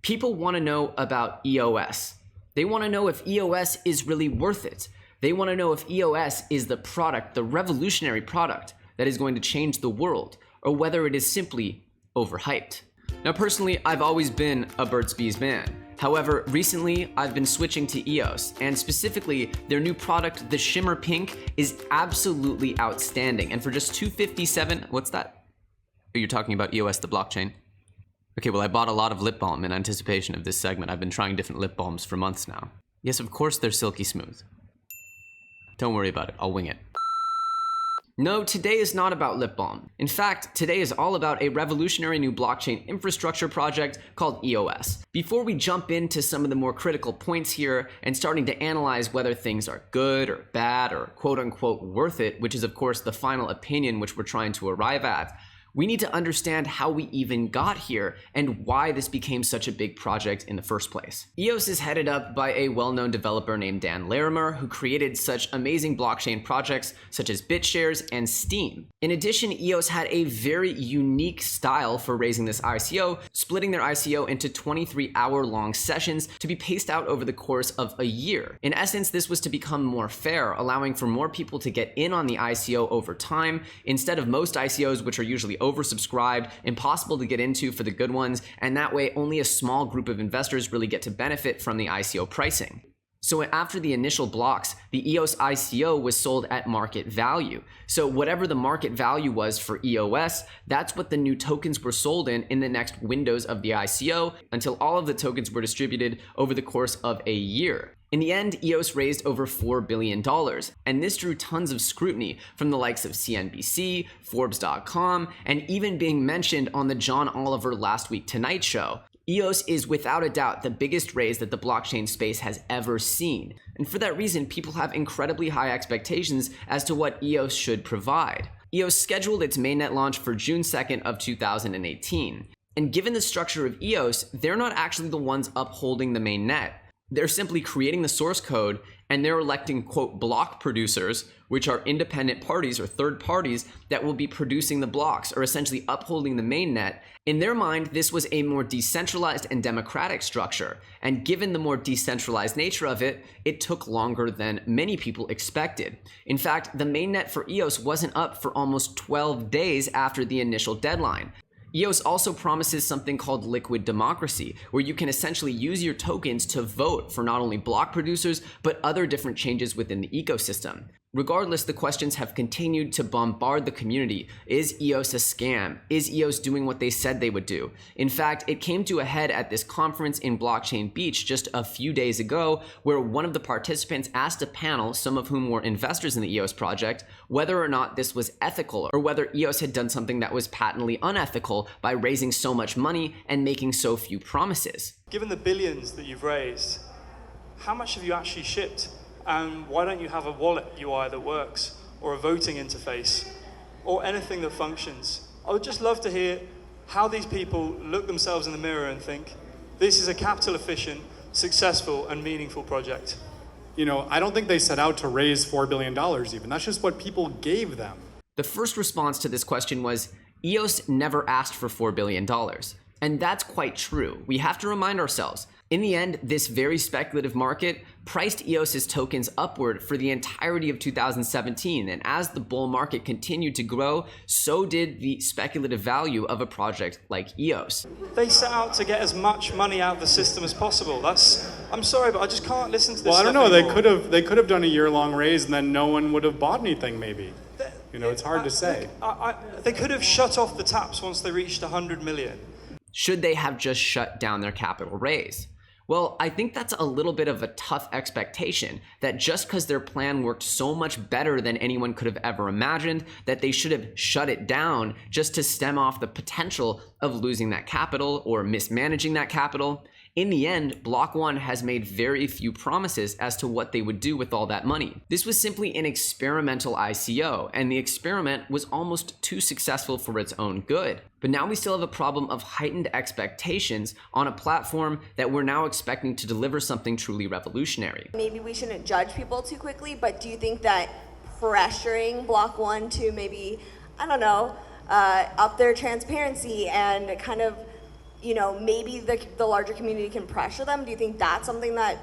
People want to know about EOS. They want to know if EOS is really worth it. They want to know if EOS is the product, the revolutionary product that is going to change the world, or whether it is simply overhyped. Now personally, I've always been a Burt's Bees man. However, recently I've been switching to EOS, and specifically their new product, the Shimmer Pink, is absolutely outstanding. And for just $257, what's that? Oh, you're talking about EOS, the blockchain? Okay, well I bought a lot of lip balm in anticipation of this segment. I've been trying different lip balms for months now. Yes, of course they're silky smooth. Don't worry about it, I'll wing it. No, today is not about lip balm. In fact, today is all about a revolutionary new blockchain infrastructure project called EOS. Before we jump into some of the more critical points here and starting to analyze whether things are good or bad or quote unquote worth it, which is of course the final opinion which we're trying to arrive at, we need to understand how we even got here and why this became such a big project in the first place. EOS is headed up by a well-known developer named Dan Larimer, who created such amazing blockchain projects such as BitShares and Steem. In addition, EOS had a very unique style for raising this ICO, splitting their ICO into 23-hour-long sessions to be paced out over the course of a year. In essence, this was to become more fair, allowing for more people to get in on the ICO over time, instead of most ICOs, which are usually oversubscribed, impossible to get into for the good ones, and that way only a small group of investors really get to benefit from the ICO pricing. So after the initial blocks, the EOS ICO was sold at market value. So whatever the market value was for EOS, that's what the new tokens were sold in the next windows of the ICO until all of the tokens were distributed over the course of a year. In the end, EOS raised over $4 billion, and this drew tons of scrutiny from the likes of CNBC, Forbes.com, and even being mentioned on the John Oliver Last Week Tonight Show. EOS is without a doubt the biggest raise that the blockchain space has ever seen. And for that reason, people have incredibly high expectations as to what EOS should provide. EOS scheduled its mainnet launch for June 2nd of 2018. And given the structure of EOS, they're not actually the ones upholding the mainnet. They're simply creating the source code, and they're electing, quote, block producers, which are independent parties or third parties that will be producing the blocks or essentially upholding the mainnet. In their mind, this was a more decentralized and democratic structure. And given the more decentralized nature of it, it took longer than many people expected. In fact, the mainnet for EOS wasn't up for almost 12 days after the initial deadline. EOS also promises something called liquid democracy, where you can essentially use your tokens to vote for not only block producers, but other different changes within the ecosystem. Regardless, the questions have continued to bombard the community. Is EOS a scam? Is EOS doing what they said they would do? In fact, it came to a head at this conference in Blockchain Beach just a few days ago, where one of the participants asked a panel, some of whom were investors in the EOS project, whether or not this was ethical, or whether EOS had done something that was patently unethical by raising so much money and making so few promises. Given the billions that you've raised, how much have you actually shipped? And why don't you have a wallet UI that works, or a voting interface, or anything that functions? I would just love to hear how these people look themselves in the mirror and think, this is a capital efficient, successful, and meaningful project. You know, I don't think they set out to raise $4 billion even. That's just what people gave them. The first response to this question was, EOS never asked for $4 billion. And that's quite true. We have to remind ourselves, in the end, this very speculative market priced EOS's tokens upward for the entirety of 2017, and as the bull market continued to grow, so did the speculative value of a project like EOS. They set out to get as much money out of the system as possible. I'm sorry, but I just can't listen to this. Well, I don't know. Anymore. They could have done a year-long raise, and then no one would have bought anything. Maybe. You know, it's hard to say. They could have shut off the taps once they reached 100 million. Should they have just shut down their capital raise? Well, I think that's a little bit of a tough expectation, that just because their plan worked so much better than anyone could have ever imagined, that they should have shut it down just to stem off the potential of losing that capital or mismanaging that capital. In the end, Block.one has made very few promises as to what they would do with all that money. This was simply an experimental ICO, and the experiment was almost too successful for its own good. But now we still have a problem of heightened expectations on a platform that we're now expecting to deliver something truly revolutionary. Maybe we shouldn't judge people too quickly, but do you think that pressuring Block.one to maybe, I don't know, up their transparency and kind of, maybe the larger community can pressure them? Do you think that's something that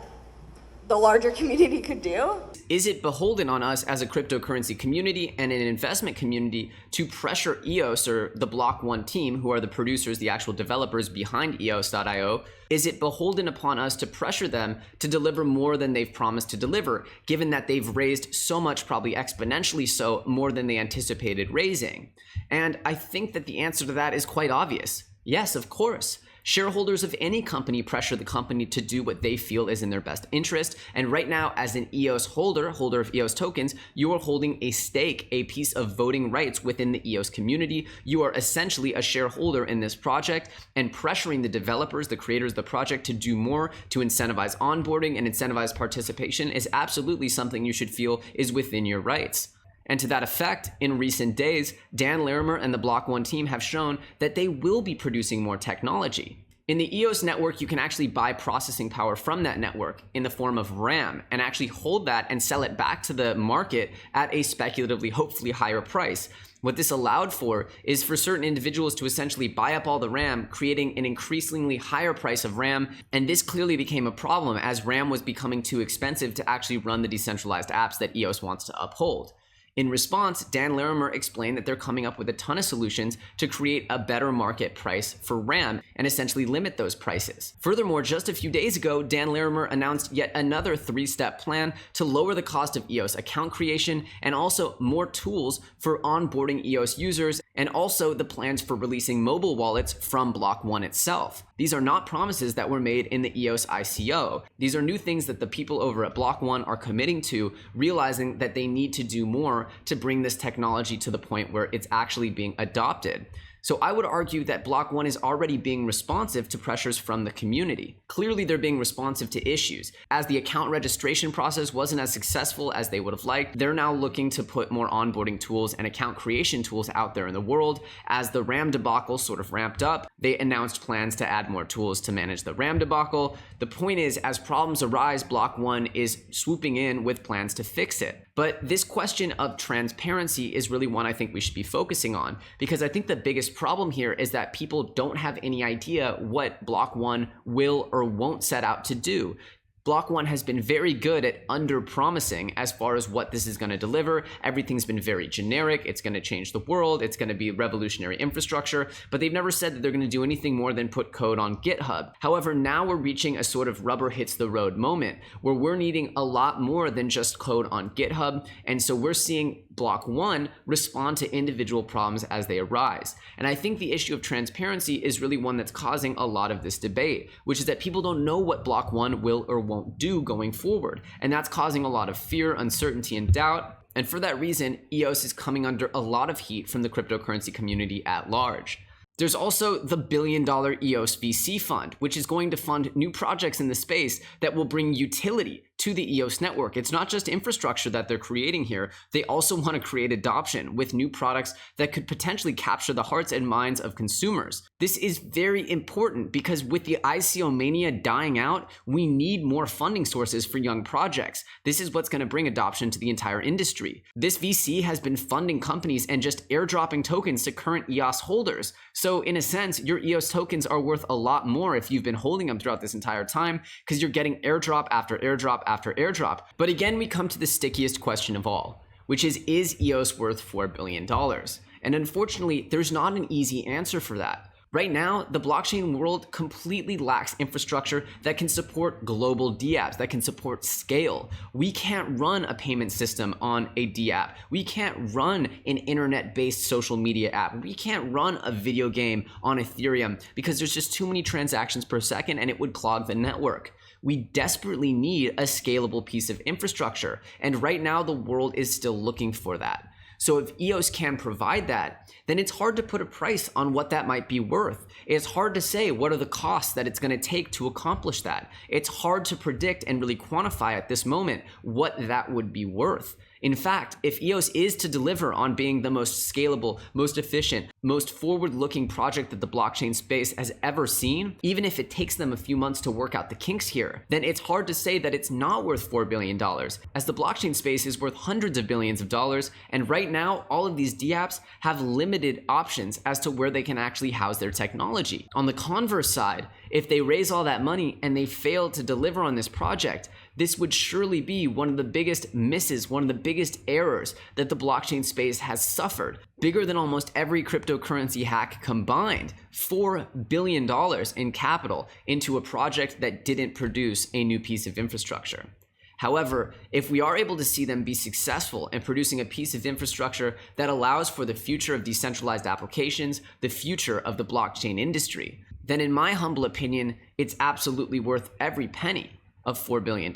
the larger community could do? Is it beholden on us as a cryptocurrency community and an investment community to pressure EOS or the Block.one team, who are the producers, the actual developers behind EOS.io? Is it beholden upon us to pressure them to deliver more than they've promised to deliver, given that they've raised so much, probably exponentially so, more than they anticipated raising? And I think that the answer to that is quite obvious. Yes, of course. Shareholders of any company pressure the company to do what they feel is in their best interest. And right now, as an EOS holder of EOS tokens, you are holding a stake, a piece of voting rights within the EOS community. You are essentially a shareholder in this project, and pressuring the developers, the creators of the project, to do more to incentivize onboarding and incentivize participation is absolutely something you should feel is within your rights. And to that effect, in recent days, Dan Larimer and the Block.one team have shown that they will be producing more technology. In the EOS network, you can actually buy processing power from that network in the form of RAM and actually hold that and sell it back to the market at a speculatively, hopefully higher price. What this allowed for is for certain individuals to essentially buy up all the RAM, creating an increasingly higher price of RAM. And this clearly became a problem as RAM was becoming too expensive to actually run the decentralized apps that EOS wants to uphold. In response, Dan Larimer explained that they're coming up with a ton of solutions to create a better market price for RAM and essentially limit those prices. Furthermore, just a few days ago, Dan Larimer announced yet another 3-step plan to lower the cost of EOS account creation and also more tools for onboarding EOS users, and also the plans for releasing mobile wallets from Block.one itself. These are not promises that were made in the EOS ICO. These are new things that the people over at Block.one are committing to, realizing that they need to do more to bring this technology to the point where it's actually being adopted. So I would argue that Block.one is already being responsive to pressures from the community. Clearly, they're being responsive to issues. As the account registration process wasn't as successful as they would have liked, they're now looking to put more onboarding tools and account creation tools out there in the world. As the RAM debacle sort of ramped up, they announced plans to add more tools to manage the RAM debacle. The point is, as problems arise, Block.one is swooping in with plans to fix it. But this question of transparency is really one I think we should be focusing on, because I think the biggest problem here is that people don't have any idea what Block.one will or won't set out to do. Block.one has been very good at under-promising as far as what this is going to deliver. Everything's been very generic. It's going to change the world. It's going to be revolutionary infrastructure, but they've never said that they're going to do anything more than put code on GitHub. However, now we're reaching a sort of rubber hits the road moment where we're needing a lot more than just code on GitHub. And so we're seeing Block.one respond to individual problems as they arise. And I think the issue of transparency is really one that's causing a lot of this debate, which is that people don't know what Block.one will or won't do going forward. And that's causing a lot of fear, uncertainty, and doubt. And for that reason, EOS is coming under a lot of heat from the cryptocurrency community at large. There's also the $1 billion EOS VC fund, which is going to fund new projects in the space that will bring utility to the EOS network. It's not just infrastructure that they're creating here. They also want to create adoption with new products that could potentially capture the hearts and minds of consumers. This is very important because with the ICO mania dying out, we need more funding sources for young projects. This is what's going to bring adoption to the entire industry. This VC has been funding companies and just airdropping tokens to current EOS holders. So in a sense, your EOS tokens are worth a lot more if you've been holding them throughout this entire time, because you're getting airdrop after airdrop after airdrop. But again, we come to the stickiest question of all, which is EOS worth $4 billion? And unfortunately, there's not an easy answer for that. Right now, the blockchain world completely lacks infrastructure that can support global dApps, that can support scale. We can't run a payment system on a dApp. We can't run an internet-based social media app. We can't run a video game on Ethereum because there's just too many transactions per second and it would clog the network. We desperately need a scalable piece of infrastructure, and right now the world is still looking for that. So if EOS can provide that, then it's hard to put a price on what that might be worth. It's hard to say what are the costs that it's going to take to accomplish that. It's hard to predict and really quantify at this moment what that would be worth. In fact, if EOS is to deliver on being the most scalable, most efficient, most forward-looking project that the blockchain space has ever seen, even if it takes them a few months to work out the kinks here, then it's hard to say that it's not worth $4 billion, as the blockchain space is worth hundreds of billions of dollars, and right now, all of these dApps have limited options as to where they can actually house their technology. On the converse side, if they raise all that money and they fail to deliver on this project, this would surely be one of the biggest misses, one of the biggest errors that the blockchain space has suffered. Bigger than almost every cryptocurrency hack combined. $4 billion in capital into a project that didn't produce a new piece of infrastructure. However, if we are able to see them be successful in producing a piece of infrastructure that allows for the future of decentralized applications, the future of the blockchain industry, then in my humble opinion, it's absolutely worth every penny of $4 billion.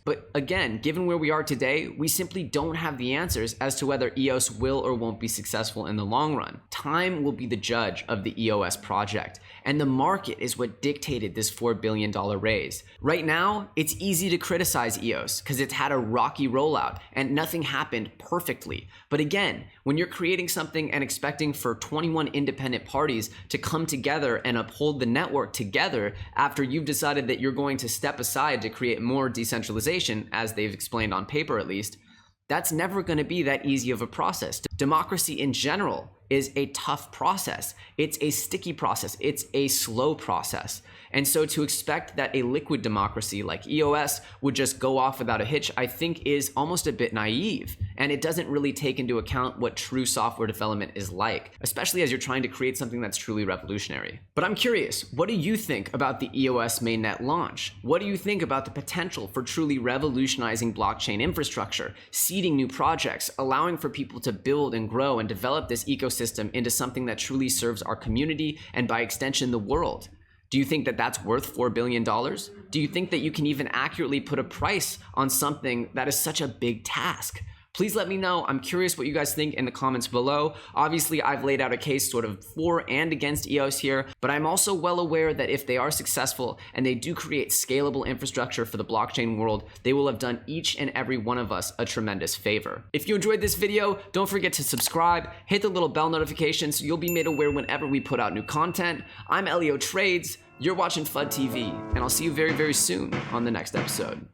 But again, given where we are today, we simply don't have the answers as to whether EOS will or won't be successful in the long run. Time will be the judge of the EOS project, and the market is what dictated this $4 billion raise. Right now, it's easy to criticize EOS because it's had a rocky rollout and nothing happened perfectly. But again, when you're creating something and expecting for 21 independent parties to come together and uphold the network together after you've decided that you're going to step aside to create more decentralization, as they've explained on paper at least, that's never going to be that easy of a process. Democracy in general is a tough process. It's a sticky process. It's a slow process. And so to expect that a liquid democracy like EOS would just go off without a hitch, I think is almost a bit naive. And it doesn't really take into account what true software development is like, especially as you're trying to create something that's truly revolutionary. But I'm curious, what do you think about the EOS mainnet launch? What do you think about the potential for truly revolutionizing blockchain infrastructure, seeding new projects, allowing for people to build and grow and develop this ecosystem into something that truly serves our community and by extension the world? Do you think that that's worth $4 billion? Do you think that you can even accurately put a price on something that is such a big task? Please let me know. I'm curious what you guys think in the comments below. Obviously, I've laid out a case sort of for and against EOS here, but I'm also well aware that if they are successful and they do create scalable infrastructure for the blockchain world, they will have done each and every one of us a tremendous favor. If you enjoyed this video, don't forget to subscribe, hit the little bell notification so you'll be made aware whenever we put out new content. I'm Elio Trades, you're watching FUD TV, and I'll see you very, very soon on the next episode.